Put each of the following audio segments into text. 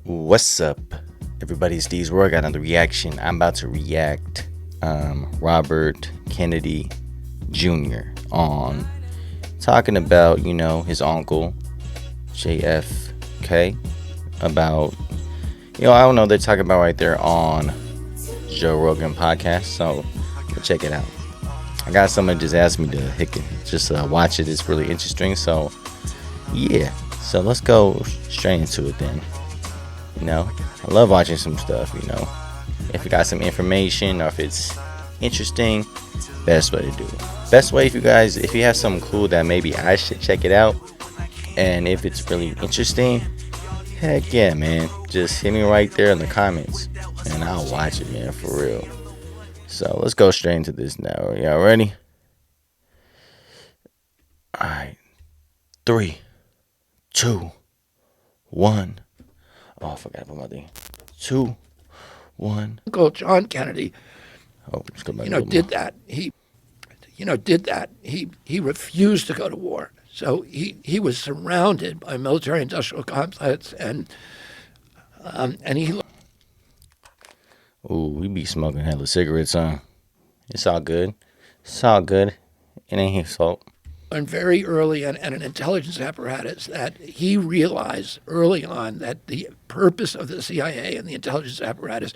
What's up, everybody? It's D's Roy. Got another reaction. I'm about to react Robert Kennedy Jr. on talking about, his uncle JFK. About, I don't know, they're talking about right there on Joe Rogan podcast. So check it out. I got someone just asked me to watch it. It's really interesting. So yeah, so let's go straight into it then. I love watching some stuff, if you got some information or if it's interesting, best way to do it. Best way, if you have something cool that maybe I should check it out, and if it's really interesting, heck yeah, man, just hit me right there in the comments and I'll watch it, man, for real. So let's go straight into this now. Y'all ready? Alright, 3, 2, 1. Oh, I forgot about my thing. 2, 1. Uncle John Kennedy, Let's go back did that. He refused to go to war. So he was surrounded by military-industrial complex, and he. Ooh, we be smoking hella cigarettes, huh? It's all good. It's all good. It ain't his fault. And very early and an intelligence apparatus that he realized early on that the purpose of the CIA and the intelligence apparatus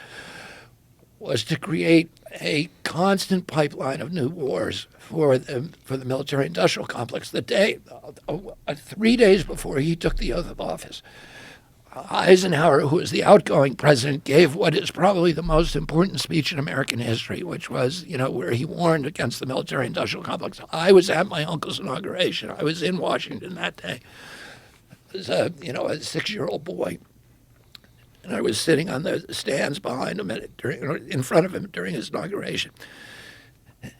was to create a constant pipeline of new wars for the military-industrial complex. 3 days before he took the oath of office, Eisenhower, who was the outgoing president, gave what is probably the most important speech in American history, which was, where he warned against the military-industrial complex. I was at my uncle's inauguration. I was in Washington that day as a 6-year-old boy. And I was sitting on the stands behind him, in front of him during his inauguration.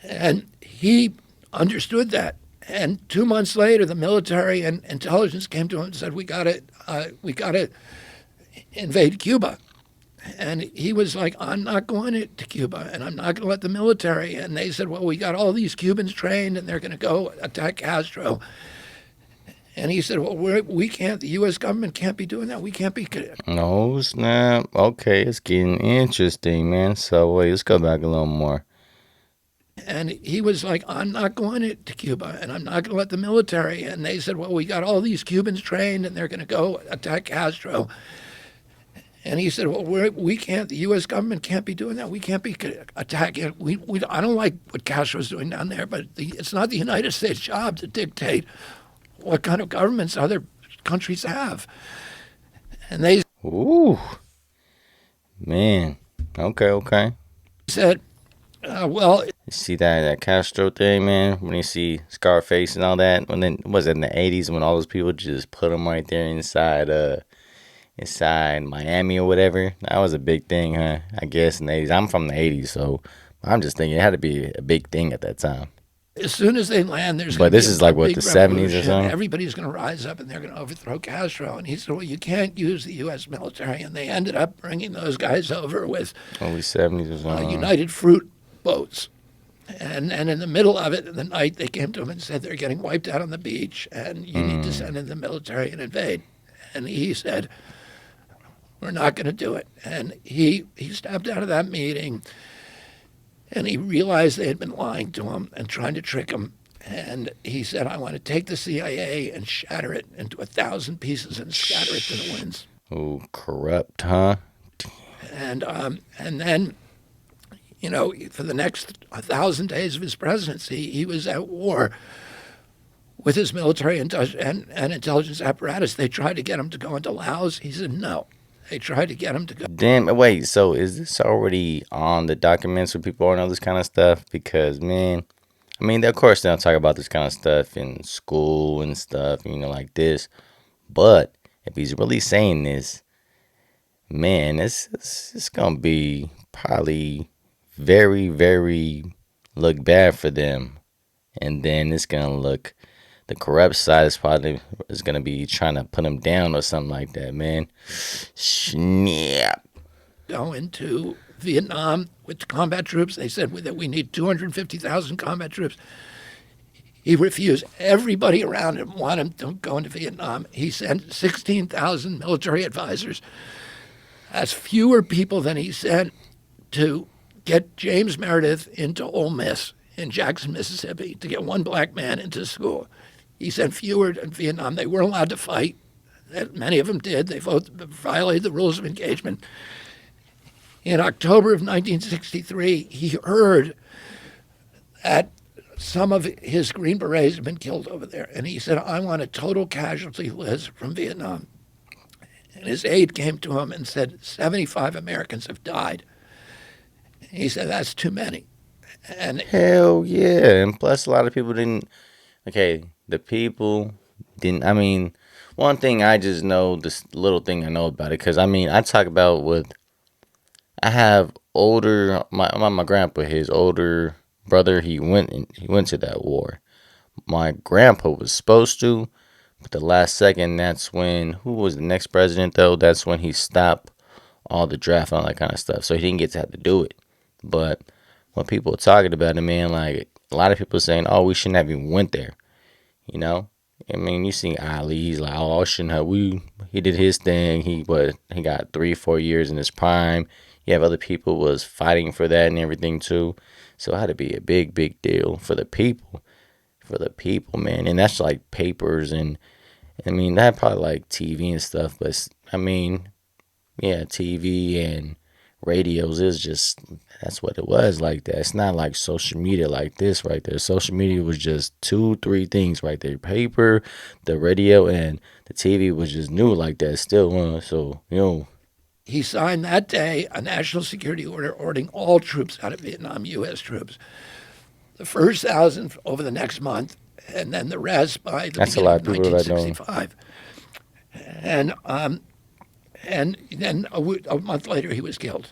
And he understood that. And 2 months later, the military and intelligence came to him and said, we got to invade Cuba. And he was like, I'm not going to Cuba, and I'm not going to let the military. And they said, well, we got all these Cubans trained, and they're going to go attack Castro. And he said, well, we can't, the U.S. government can't be doing that. We can't be. No, snap. Okay, it's getting interesting, man. So wait, let's go back a little more. And he was like, I'm not going to Cuba, and I'm not going to let the military. And they said, well, we got all these Cubans trained, and they're going to go attack Castro. And he said, well, we can't, the U.S. government can't be doing that. We can't be attacking. I don't like what Castro's doing down there, but it's not the United States' job to dictate what kind of governments other countries have. And they Ooh, man. Okay. said, well, You see that Castro thing, man? When you see Scarface and all that, was it in the 80s when all those people just put him right there inside Miami or whatever? That was a big thing, huh? I guess in the 80s. I'm from the 80s, so I'm just thinking it had to be a big thing at that time. as soon as they land, there's But going to this be is like what, big the 70s or revolution. something? Everybody's going to rise up and they're going to overthrow Castro. And he said, well, you can't use the U.S. military. And they ended up bringing those guys over with Only 70s or something. United Fruit boats. And in the middle of it, in the night, they came to him and said, they're getting wiped out on the beach, and you need to send in the military and invade. And he said, we're not going to do it. And he stepped out of that meeting, and he realized they had been lying to him and trying to trick him. And he said, I want to take the CIA and shatter it into 1,000 pieces and scatter it to the winds. Oh, corrupt, huh? And then, for the next 1,000 days of his presidency, he was at war with his military and intelligence apparatus. They tried to get him to go into Laos. He said no. They tried to get him to go. Damn, wait, so is this already on the documents where people know this kind of stuff? Because, man, I mean, of course, they don't talk about this kind of stuff in school and stuff, like this. But if he's really saying this, man, it's going to be probably very, very look bad for them. And then it's going to look, the corrupt side is going to be trying to put him down or something like that, man. Snap. Go into Vietnam with combat troops. They said that we need 250,000 combat troops. He refused. Everybody around him wanted him to go into Vietnam. He sent 16,000 military advisors has fewer people than he sent to get James Meredith into Ole Miss in Jackson, Mississippi, to get one black man into school. He sent fewer in Vietnam. They weren't allowed to fight. Many of them did. They violated the rules of engagement. In October of 1963, he heard that some of his Green Berets had been killed over there. And he said, I want a total casualty list from Vietnam. And his aide came to him and said, 75 Americans have died. And he said, that's too many. And Hell yeah. And plus, a lot of people didn't. Okay, the people didn't. I mean, one thing I just know, this little thing I know about it, because I mean, I talk about with. I have older. My grandpa, his older brother, he went to that war. My grandpa was supposed to, but the last second, that's when who was the next president though? That's when he stopped all the draft and all that kind of stuff. So he didn't get to have to do it. But when people are talking about it, man, like a lot of people saying, "Oh, we shouldn't have even went there." You know, I mean, you see Ali, he's like, "Oh, I shouldn't have." He did his thing. He got 3 4 years in his prime. You have other people was fighting for that and everything too. So it had to be a big deal for the people, man. And that's like papers and I mean that probably like TV and stuff, but I mean, yeah, TV and radios is just that's what it was like that. It's not like social media like this right there. Social media was just 2 3 things right there: paper, the radio, and the TV was just new like that. Still, so he signed that day a national security order ordering all troops out of Vietnam, U.S. troops. The first 1,000 over the next month, and then the rest by the that's a beginning lot of of people that don't. 1965. And then a month later, he was killed.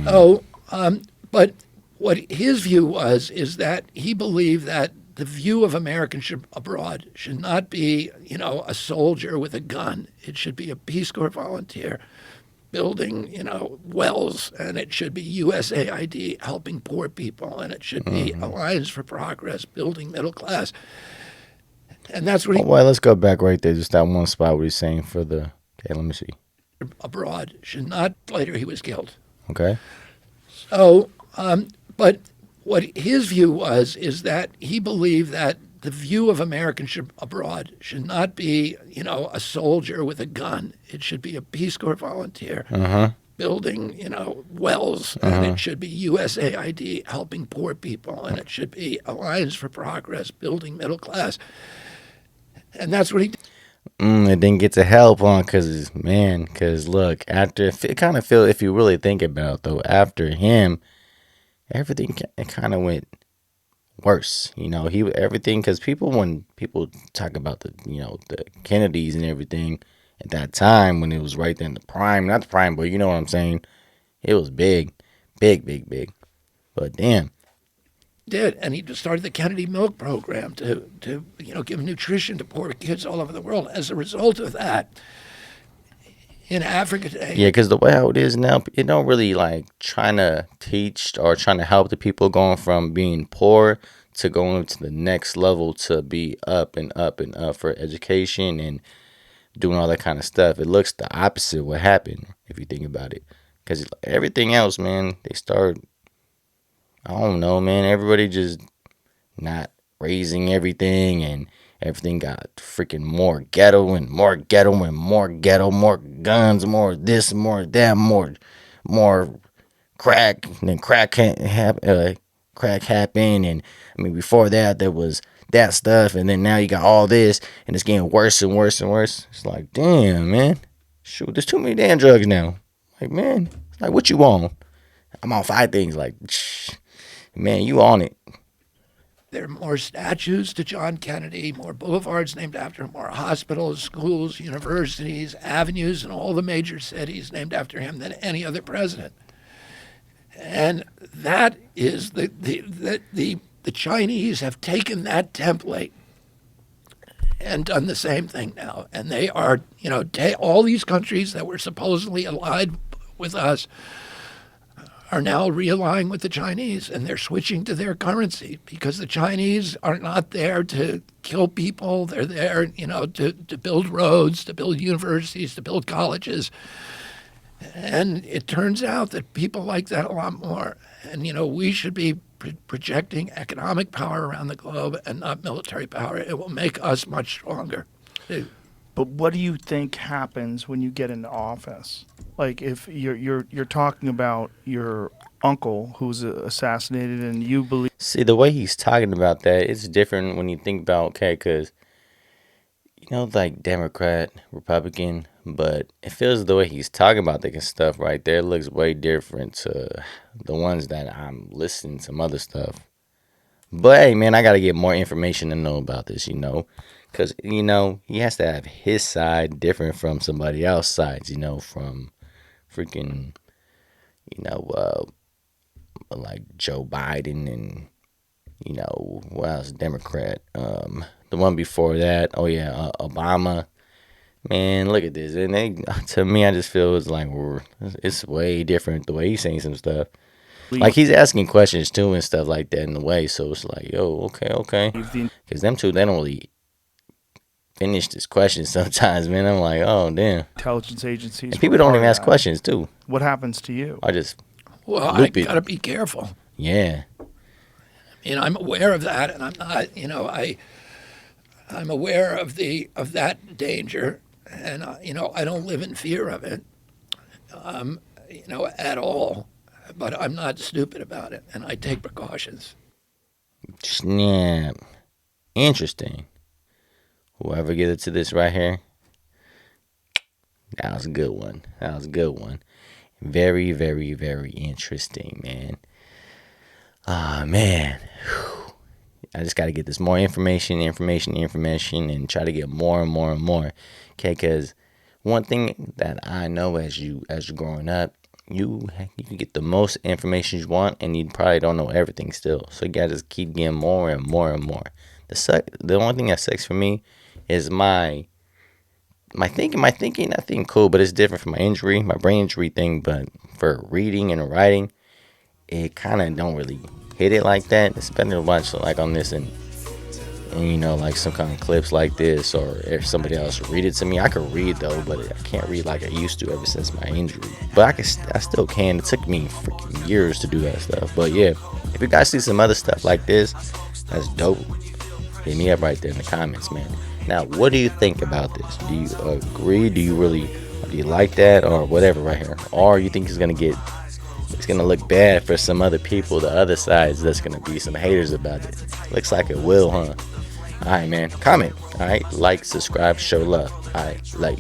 So, but what his view was is that he believed that the view of Americans abroad should not be, a soldier with a gun. It should be a Peace Corps volunteer building, wells, and it should be USAID helping poor people, and it should be Alliance for Progress building middle class. And that's what he Well, let's go back right there, just that one spot where he's saying for the. Okay, let me see. abroad should not. Later, he was killed. Okay. So, but what his view was is that he believed that the view of Americans abroad should not be, a soldier with a gun. It should be a Peace Corps volunteer building, wells, and it should be USAID helping poor people, and it should be Alliance for Progress building middle class. And that's what he did. It didn't get to help on because look, after it kind of feel if you really think about it, though, after him, everything it kind of went worse. He everything because when people talk about the Kennedys and everything at that time when it was right there in the prime, not the prime, but you know what I'm saying. It was big. But damn. Did, and he started the Kennedy Milk Program to give nutrition to poor kids all over the world. As a result of that, in Africa today, Yeah, because the way how it is now, it don't really like trying to teach or trying to help the people going from being poor to going to the next level to be up and up and up for education and doing all that kind of stuff. It looks the opposite of what happened if you think about it. Because everything else, man, they start. I don't know, man. Everybody just not raising everything, and everything got freaking more ghetto and more ghetto and more ghetto, more guns, more this, more that, more crack. And then crack happened, and I mean before that there was that stuff, and then now you got all this, and it's getting worse and worse and worse. It's like, damn, man, shoot, there's too many damn drugs now. Like, man, like what you want? I'm on 5 things. Like, man, you on it. there are more statues to John Kennedy, more boulevards named after him, more hospitals, schools, universities, avenues in all the major cities named after him than any other president. And that is the Chinese have taken that template and done the same thing now. And they are, all these countries that were supposedly allied with us are now realigning with the Chinese, and they're switching to their currency because the Chinese are not there to kill people. They're there, to build roads, to build universities, to build colleges. And it turns out that people like that a lot more. And, we should be projecting economic power around the globe and not military power. It will make us much stronger. But what do you think happens when you get into office? Like if you're talking about your uncle who's assassinated, and you believe See, the way he's talking about that, it's different when you think about, okay, because, like Democrat, Republican, but it feels the way he's talking about the stuff right there looks way different to the ones that I'm listening to some other stuff. But hey, man, I got to get more information to know about this, because, he has to have his side different from somebody else's sides, from freaking, you know, like Joe Biden and, what else, Democrat. The one before that, oh yeah, Obama. Man, look at this. And to me, I just feel it's way different the way he's saying some stuff. Like he's asking questions too and stuff like that in the way. So it's like, yo, okay. Because them two, they don't really finish this question sometimes, man. I'm like, oh, damn. intelligence agencies, And people don't even ask questions too. What happens to you? I just Well, I loop it. got to be careful. Yeah. I'm aware of that, and I'm not. I'm aware of that danger, and I don't live in fear of it, at all. But I'm not stupid about it, and I take precautions. Snap. Interesting. Whoever gets it to this right here, that was a good one. Very, very, very interesting, man. Ah, man. Whew. I just got to get this more information, and try to get more and more and more. Okay, because one thing that I know as you're growing up, you can get the most information you want, and you probably don't know everything still. So you got to just keep getting more and more and more. The only thing that sucks for me is my thinking. I think cool, but it's different from my brain injury thing. But for reading and writing, it kind of don't really hit it like that. It's better to watch like on this and like some kind of clips like this, or if somebody else read it to me. I could read though, but I can't read like I used to ever since my injury. But I still can. It took me freaking years to do that stuff. But yeah, if you guys see some other stuff like this, that's dope. Hit me up right there in the comments, man. Now, what do you think about this? Do you agree? Do you like that, or whatever right here? Or you think it's gonna look bad for some other people, the other sides? That's gonna be some haters about it. Looks like it will, huh? All right, man. Comment. All right, like, subscribe, show love. All right, like.